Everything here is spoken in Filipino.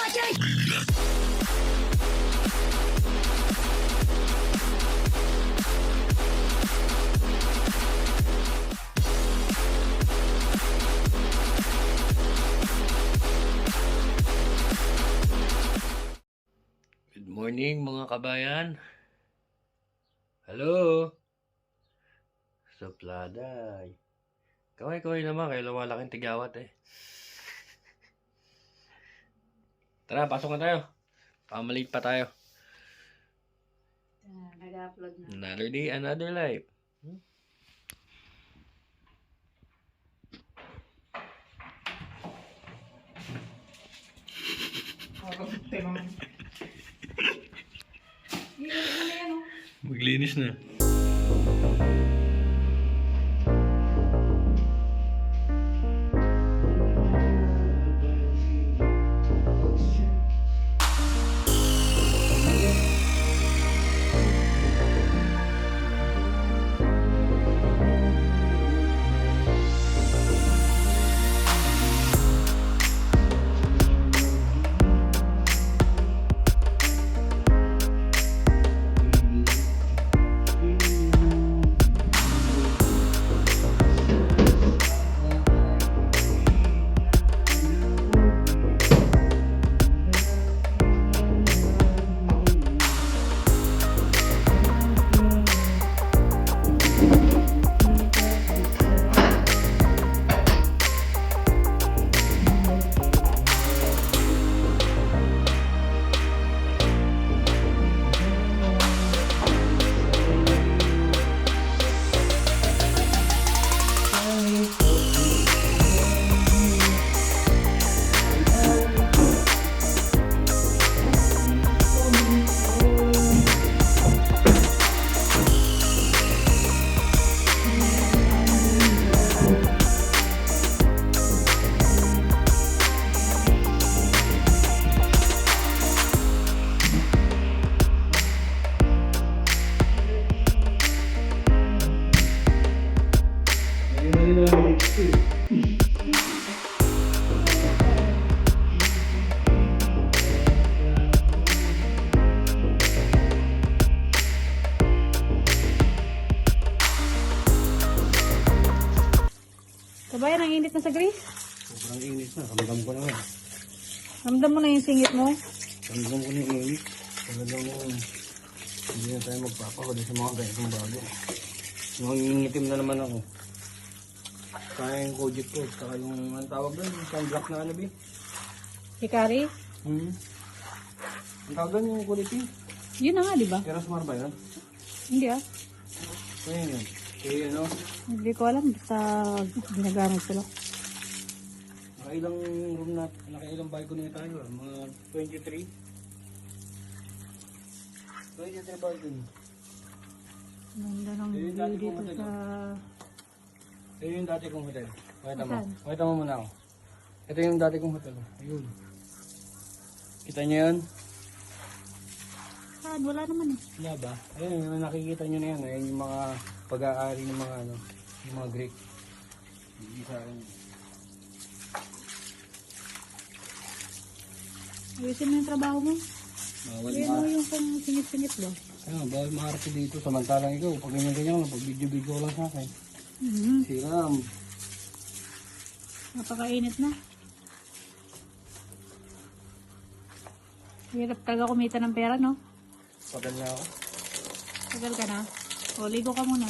Good morning mga kabayan. Hello. Supladay. Kaway-kaway naman kayo lumalaking tigawat eh. Tara, pasok na tayo. Pamalit pa tayo. Nag-upload na. Another day, another life. Maglinis na. Kabayan, ang init na sa grease. Sobrang init na. Ramdam ko na nga. Ramdam mo na yung singit mo. Ramdam ko na yung init. Talagang hindi na tayo magpapakuli sa mga ganitong bago. Nangingitim na naman ako. Kaya yung kojit ko. Saka yung ang tawag doon. Yung sunblock na ano ba? Hikari? Ang tawag doon yung kulit eh. Yun na nga, di ba? Kerosmar ba yun? Hindi ah. Kaya yun. Kaya ano? Hindi ko alam. Basta ginagamit sila. Nakailang room na, nakailang balcony na tayo. Mga 23. 23 balcony. Ganda ng Ayun, view dati dito kong hotel, sa... Ito yung dati kong hotel. Pakita mo. Saan? Pakita mo muna ako. Ito yung dati kong hotel. Ayun. Kita niyo yun? Saan? Wala naman eh. Wala ba? Ayun, yung nakikita niyo na yan. Ayun yung mga pag-aari ng mga ano, yung mga Greek. Hindi sa akin. Ayusin mo yung trabaho mo. Bawal Ayun mo yung pang singit-singit ba? Ayun, bawal maarte dito. Samantalang ikaw, pag ganyan-ganyan, pag video-video lang sa akin. Siram. Napakainit na. Hirap talaga kumita ng pera, no? Pagal na ako. Tagal ka na. O, ligo ka muna.